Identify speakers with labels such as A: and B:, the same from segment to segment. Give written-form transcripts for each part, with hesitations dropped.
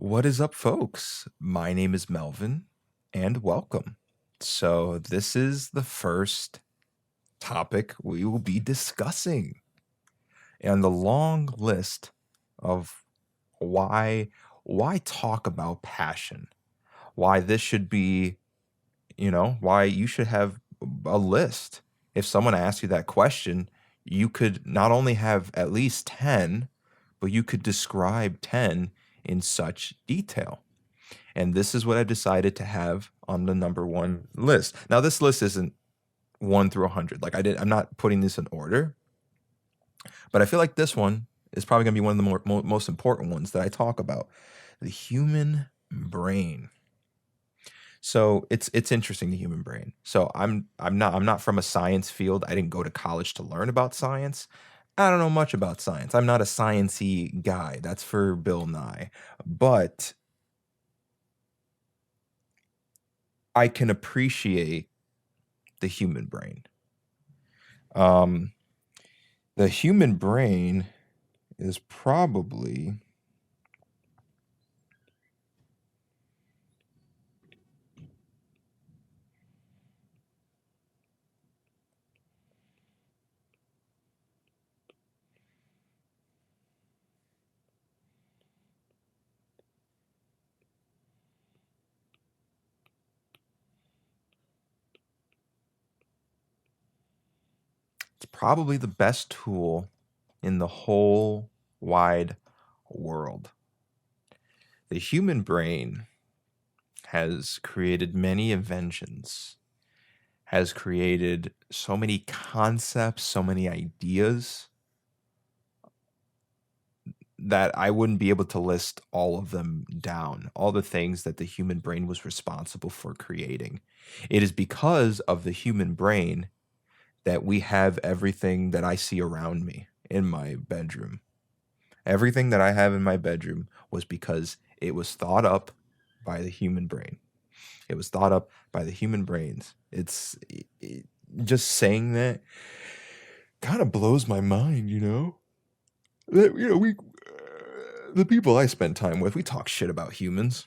A: What is up, folks? My name is Melvin, and welcome. So, this is the first topic we will be discussing and the long list of why why talk about passion, why this should be, why you should have a list. If someone asks you that question, you could not only have at least 10, but you could describe 10 in such detail. And this is what I've decided to have on the number one list. Now, this list isn't 1 through 100. I'm not putting this in order, but I feel like this one is probably going to be one of the most important ones that I talk about: the human brain. So it's interesting, the human brain. So I'm not from a science field. I didn't go to college to learn about science. I don't know much about science. I'm not a sciencey guy. That's for Bill Nye. But I can appreciate the human brain. Um, the human brain is probably it's probably the best tool in the whole wide world. The human brain has created many inventions, has created so many concepts, so many ideas that I wouldn't be able to list all of them down, all the things that the human brain was responsible for creating. It is because of the human brain that we have everything that I see around me in my bedroom. Everything that I have in my bedroom was because it was thought up by the human brain. It was thought up by the human brains. Just saying that kind of blows my mind, you know? That, we the people I spend time with, we talk shit about humans,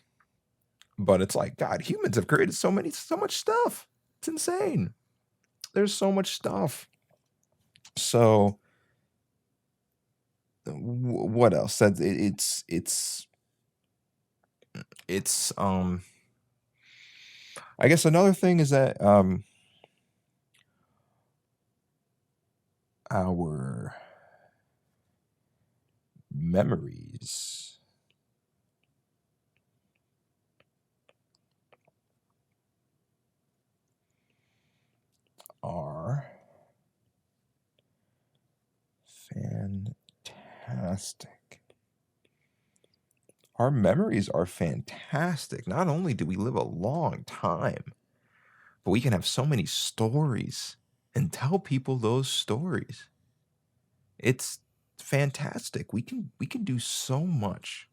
A: but it's like, God, humans have created so much stuff. It's insane. There's so much stuff. So, what else? It's I guess another thing is that our memories are fantastic. Our memories are fantastic. Not only do we live a long time, but we can have so many stories and tell people those stories. It's fantastic. We can do so much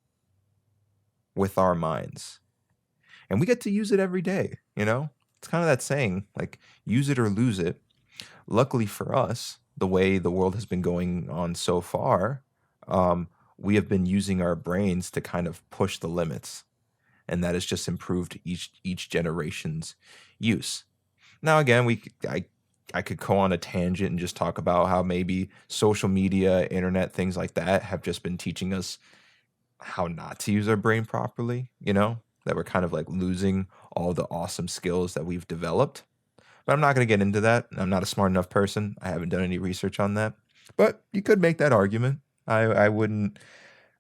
A: with our minds. And we get to use it every day, you know? It's kind of that saying, like, use it or lose it. Luckily for us, the way the world has been going on so far, we have been using our brains to kind of push the limits, and that has just improved each generation's use. Now, again, I could go on a tangent and just talk about how maybe social media, internet, things like that have just been teaching us how not to use our brain properly, that we're kind of like losing all the awesome skills that we've developed. But I'm not going to get into that. I'm not a smart enough person. I haven't done any research on that. But you could make that argument. I wouldn't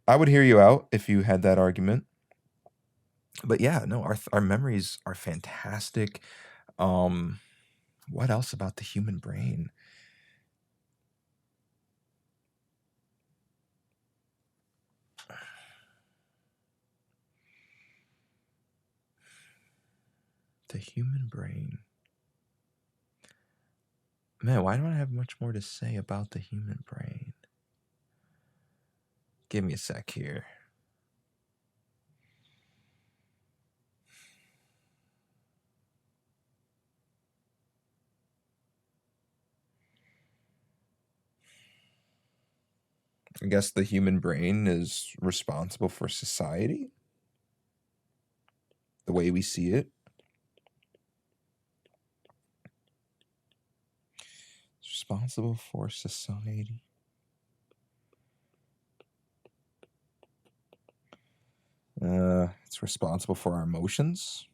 A: I would hear you out if you had that argument. But yeah, no, our memories are fantastic. Um what else about the human brain? The human brain. Man, why don't I have much more to say about the human brain? Give me a sec here. I guess the human brain is responsible for society. the way we see it. It's responsible for society. It's responsible for our emotions.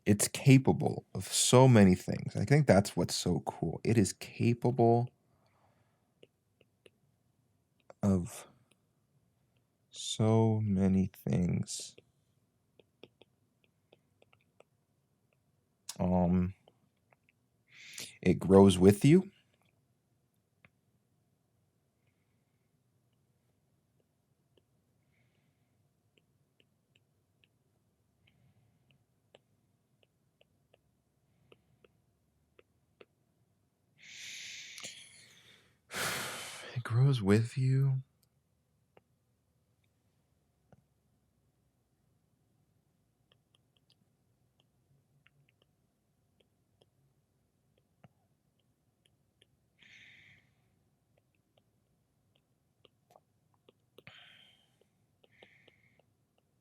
A: It's capable of so many things. I think that's what's so cool. It is capable of so many things. It grows with you. It grows with you.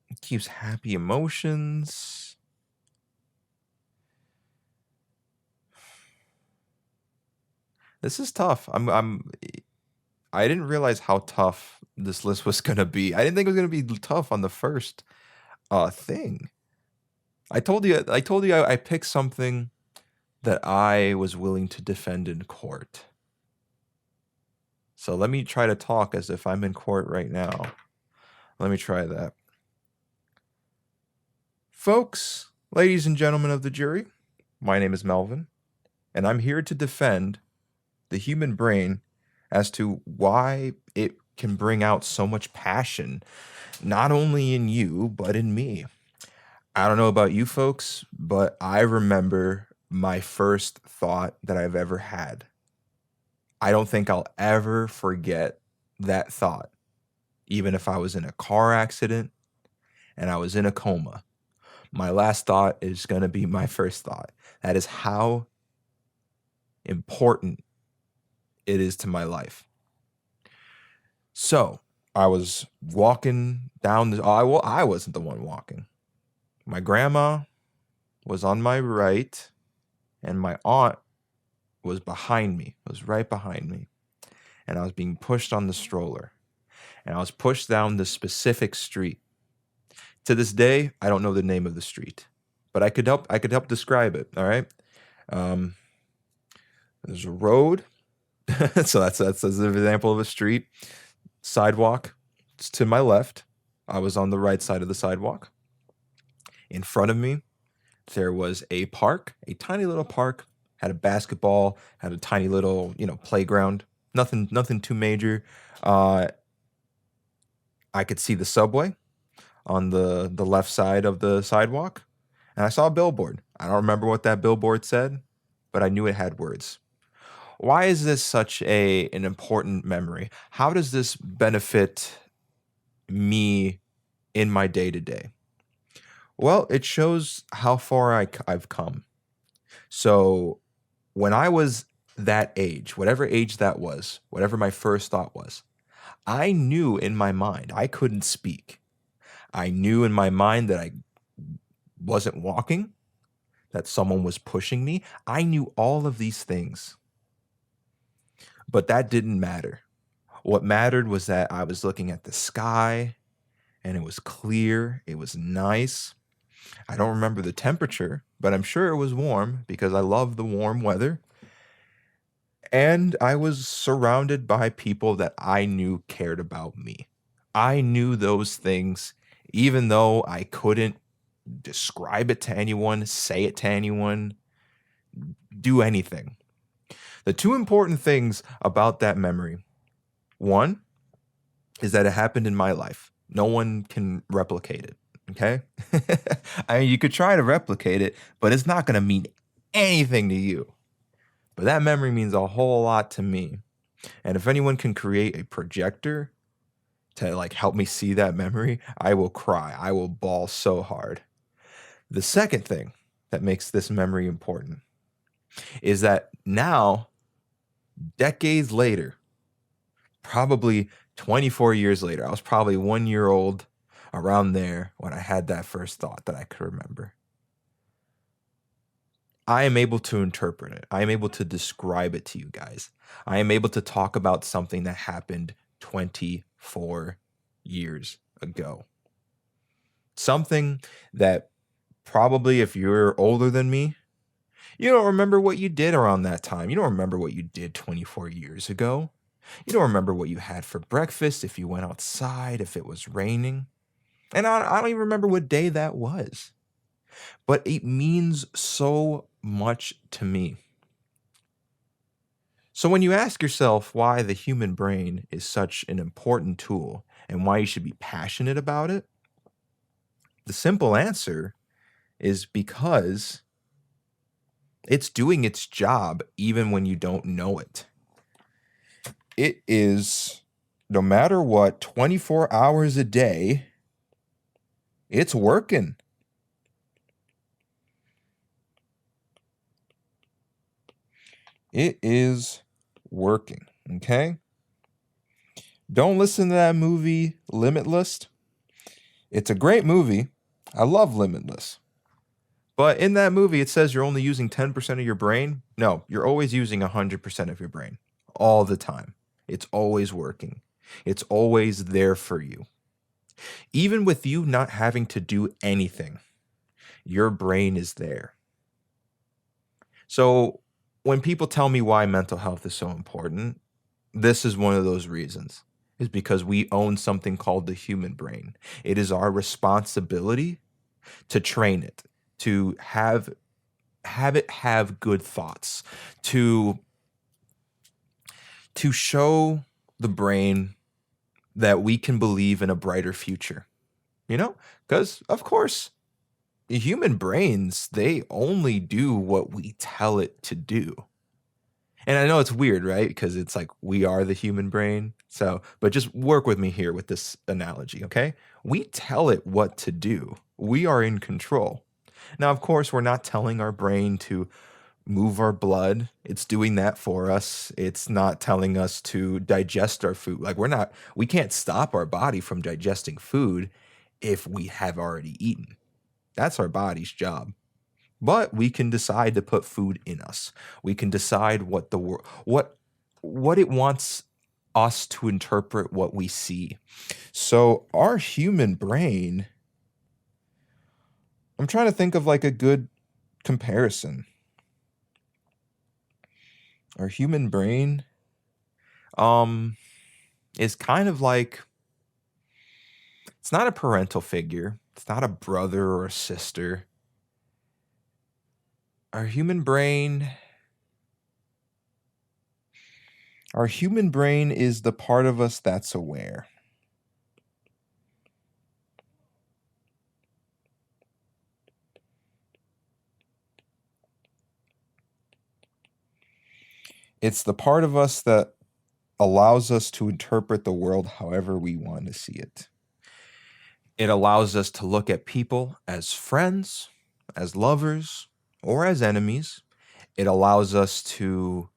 A: It keeps happy emotions. This is tough. I didn't realize how tough this list was gonna be. I didn't think it was gonna be tough on the first thing. I picked something that I was willing to defend in court. So let me try to talk as if I'm in court right now. Let me try that. Folks, ladies and gentlemen of the jury, my name is Melvin, and I'm here to defend the human brain as to why it can bring out so much passion, not only in you, but in me. I don't know about you folks, but I remember my first thought that I've ever had. I don't think I'll ever forget that thought, even if I was in a car accident and I was in a coma. My last thought is going to be my first thought. That is how important it is to my life. So I was walking down the, I wasn't the one walking. My grandma was on my right and my aunt was behind me, was right behind me. And I was being pushed on the stroller and I was pushed down this specific street. To this day, I don't know the name of the street, but I could help describe it. All right. There's a road. So that's an example of a street. Sidewalk. It's to my left. I was on the right side of the sidewalk. In front of me, there was a park, a tiny little park, had a basketball, had a tiny little, playground. Nothing too major. I could see the subway on the left side of the sidewalk, and I saw a billboard. I don't remember what that billboard said, but I knew it had words. Why is this such an important memory? How does this benefit me in my day to day? Well, it shows how far I've come. So when I was that age, whatever age that was, whatever my first thought was, I knew in my mind I couldn't speak. I knew in my mind that I wasn't walking, that someone was pushing me. I knew all of these things, but that didn't matter. What mattered was that I was looking at the sky and it was clear, it was nice. I don't remember the temperature, but I'm sure it was warm because I love the warm weather. And I was surrounded by people that I knew cared about me. I knew those things, even though I couldn't describe it to anyone, say it to anyone, do anything. The two important things about that memory, one is that it happened in my life. No one can replicate it. Okay. I mean, you could try to replicate it, but it's not going to mean anything to you. But that memory means a whole lot to me. And if anyone can create a projector to like help me see that memory, I will cry. I will bawl so hard. The second thing that makes this memory important is that now, decades later, probably 24 years later, I was probably 1 year old around there when I had that first thought that I could remember. I am able to interpret it. I am able to describe it to you guys. I am able to talk about something that happened 24 years ago. Something that probably, if you're older than me, you don't remember what you did around that time. You don't remember what you did 24 years ago. You don't remember what you had for breakfast, if you went outside, if it was raining. And I don't even remember what day that was. But it means so much to me. So when you ask yourself why the human brain is such an important tool and why you should be passionate about it, the simple answer is because it's doing its job even when you don't know it. It is, no matter what, 24 hours a day, it's working. It is working, okay? Don't listen to that movie, Limitless. It's a great movie. I love Limitless. But in that movie, it says you're only using 10% of your brain. No, you're always using 100% of your brain all the time. It's always working. It's always there for you. Even with you not having to do anything, your brain is there. So when people tell me why mental health is so important, this is one of those reasons. Is because we own something called the human brain. It is our responsibility to train it, to have it have good thoughts, to show the brain that we can believe in a brighter future. You know? Because of course, human brains, they only do what we tell it to do. And I know it's weird, right? Because it's like we are the human brain. So, but just work with me here with this analogy, okay? We tell it what to do. We are in control. Now, of course, we're not telling our brain to move our blood. It's doing that for us. It's not telling us to digest our food. Like we can't stop our body from digesting food if we have already eaten. That's our body's job. But we can decide to put food in us. We can decide what what it wants us to interpret what we see. So our human brain, I'm trying to think of like a good comparison. Our human brain is kind of like, it's not a parental figure. It's not a brother or a sister. Our human brain is the part of us that's aware. It's the part of us that allows us to interpret the world however we want to see it. It allows us to look at people as friends, as lovers, or as enemies. It allows us to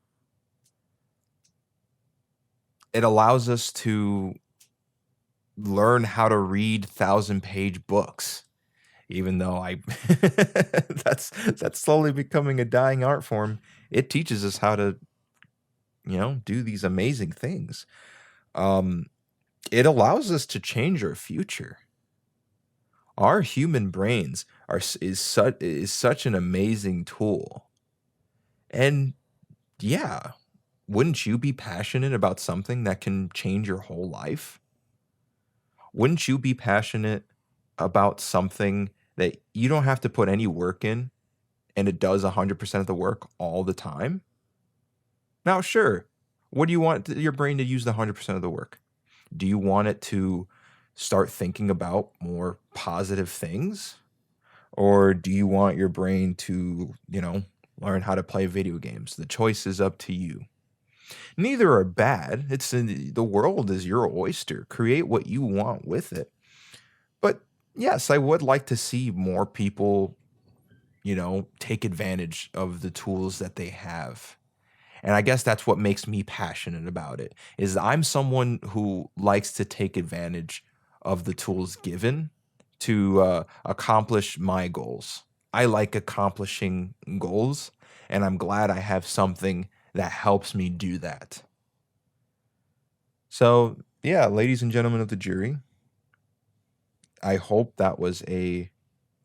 A: learn how to read 1,000-page books, even though that's slowly becoming a dying art form. It teaches us how to, do these amazing things. It allows us to change our future. Our human brains is such an amazing tool. And yeah, wouldn't you be passionate about something that can change your whole life? Wouldn't you be passionate about something that you don't have to put any work in and it does 100% of the work all the time? Now, sure, what do you want your brain to use the 100% of the work? Do you want it to start thinking about more positive things? Or do you want your brain to, learn how to play video games? The choice is up to you. Neither are bad. The world is your oyster. Create what you want with it. But yes, I would like to see more people, take advantage of the tools that they have. And I guess that's what makes me passionate about it. Is I'm someone who likes to take advantage of the tools given to accomplish my goals. I like accomplishing goals, and I'm glad I have something that helps me do that. So, yeah, ladies and gentlemen of the jury, I hope that was a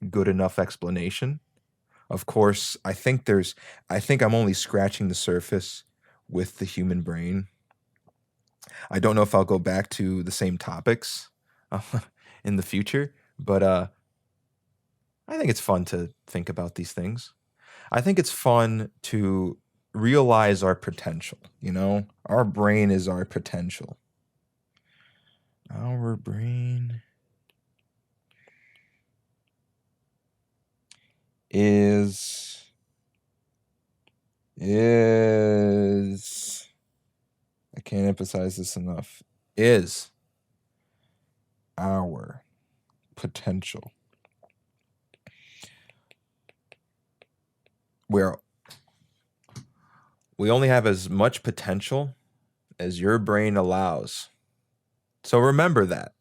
A: good enough explanation. Of course, I think I'm only scratching the surface with the human brain. I don't know if I'll go back to the same topics uh, in the future, but I think it's fun to think about these things. I think it's fun to realize our potential, Our brain is our potential. Our brain is I can't emphasize this enough. Is our potential. Where we only have as much potential as your brain allows. So remember that.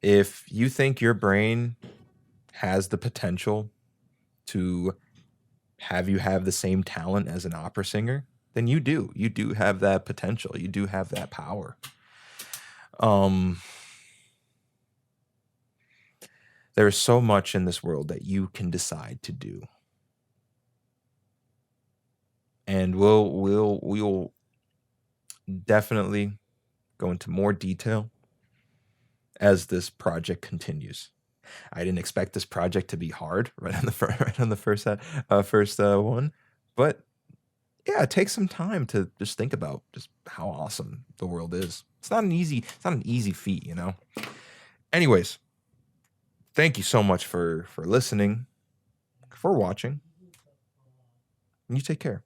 A: If you think your brain has the potential to have you have the same talent as an opera singer, then you do. You do have that potential. You do have that power. There's so much in this world that you can decide to do. And we'll definitely go into more detail as this project continues. I didn't expect this project to be hard right on the first one, but yeah, take some time to just think about just how awesome the world is. It's not an easy feat, Anyways, thank you so much for listening, for watching. You take care.